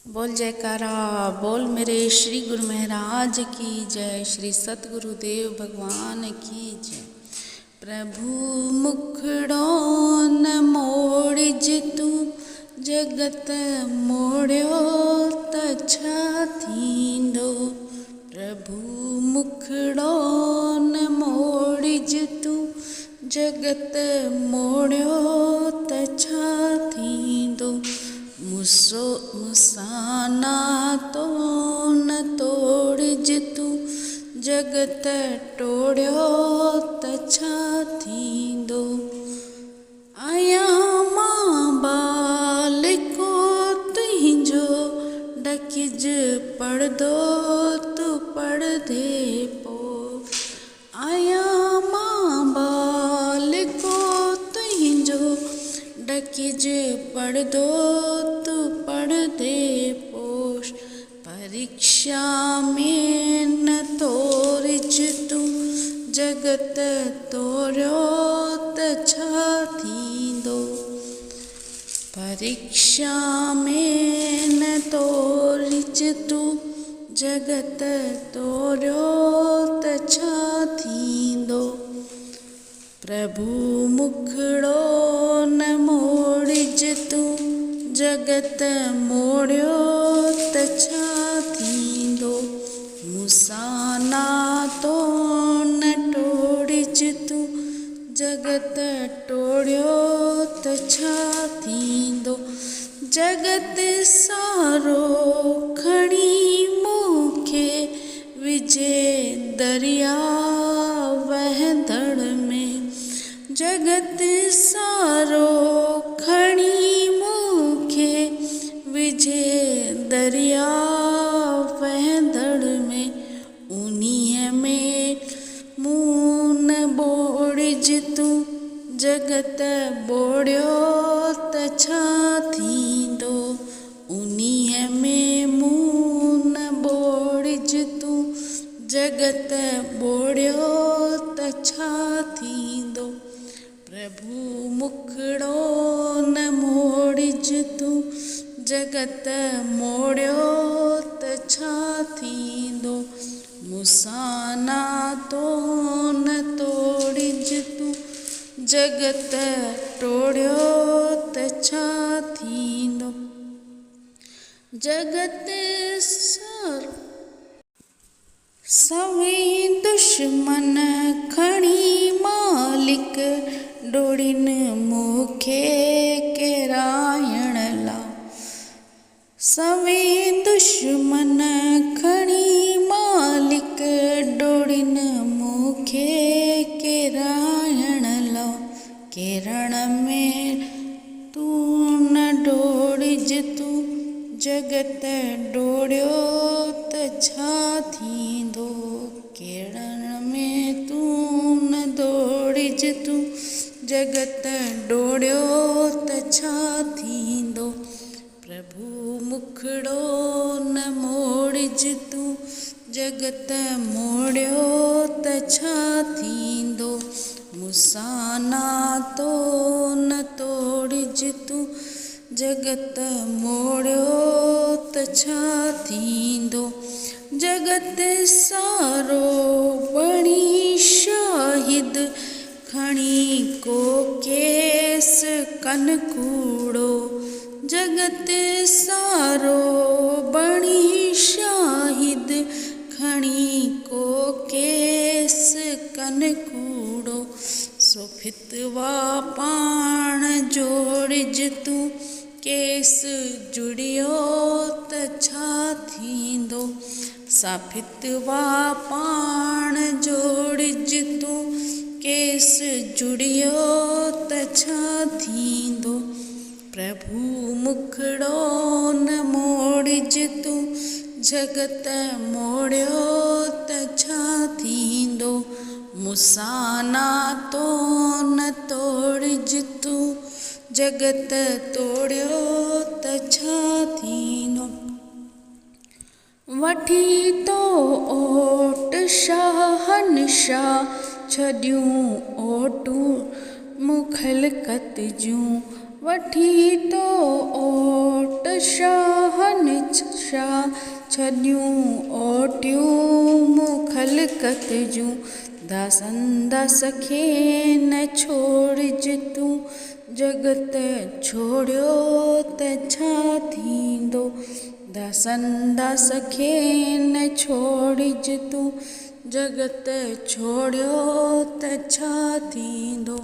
बोल जयकारा बोल मेरे श्री गुरु महाराज की जय। श्री सतगुरुदेव भगवान की जय। प्रभु मुखड़ो न मोड़िज तू जगत मोड़ियो तछा थींदो। प्रभु मुखड़ो न मोड़िज तू जगत मोड़ियो तछा थींदो। मुसाना तो न तोड़िज तू जगत टोड़ियो तछा थींदो। आया मां बाल को तुंहिंजो डकिज पढ़दो तू पढ़दे पो। आया मां बाल को तुंहिंजो डकिज पढ़दो तू पढ़दे पोष। परीक्षा में न तोरिज तू जगत तोरियो तछा थींदो। परीक्षा में न तोरिज तू जगत तोरियो तछा थींदो। प्रभु मुखड़ो न मोड़िज तू जगत मोड़ियो तछा थींदो। मुसाना तो न टोड़िज तू जगत टोड़ियो तछा थींदो। जगत सारो खणी मूंखे विझे दरिया वहदड़ में। जगत सारो खणी मूंखे विझे दरिया वहदड़ में। उन्हीं में मुँह न बोड़िज तू जगत बोड़ियो तछा थींदो। उन्हीं में मुँह न बोड़िज तू जगत बोड़ियो तछा थींदो। प्रभु मुखड़ो न मोड़िज तू जगत मोड़ियो तछा थींदो। मुसाना तो न तोड़िज तू जगत टोड़ियो तछा थींदो। जगत सभी दुश्मन खणी मालिक डोड़िन मूंखे केरायण ला। सभी दुश्मन खणी मालिक डोड़िन मूंखे केरायण ला। केरण में तू न डोड़िज तू जगत डोड़ियो तछा थींदो। केरण में तू न दौड़िज तू जगत डोड़ियो तछा थींदो। प्रभु मुखड़ो न मोड़िज तू जगत मोड़ियो तछा थींदो। मुसाना तो न तोड़िज तू जगत मोड़ियो तछा थींदो। जगत सारो बणी शाहिद खणी को केस कन कूड़ो। जगत सारो बणी शाहिद खणी को केस कन कूड़ो। सो फितवा पाण जोड़िज तू केस जुड़ियो तछा थींदो। सा फितवा पाण जोड़िज तू केस जुड़ियो तछा थींदो। प्रभु मुखड़ो न मोड़िज तू जगत मोड़ियो तछा थींदो। मुसाना तो न तोड़िज तू जगत तोड़ियो तछा थींदो। वठी तो ओट शहनशाह छॾियूं ओटूं मुखलकत जूं। वठी तो ओट शाहन शाह छॾियूं ओटियूं मुखलकत जूं दासन दास खे न छोड़िज तूं जगत छोड़ियो त छा थींदो दासन दास खे न छोड़िज तूं जगत छोड़ियो त छा थींदो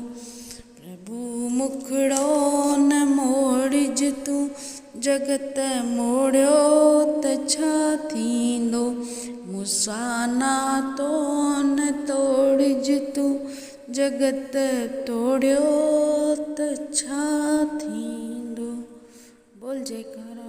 प्रभु मुखड़ो न मोड़िज तूं जगत मोड़ियो त छा थींदो मूंसां नातो न तोड़िज तूं जगत तोड़ियो त छा थींदो। बोल जयकार।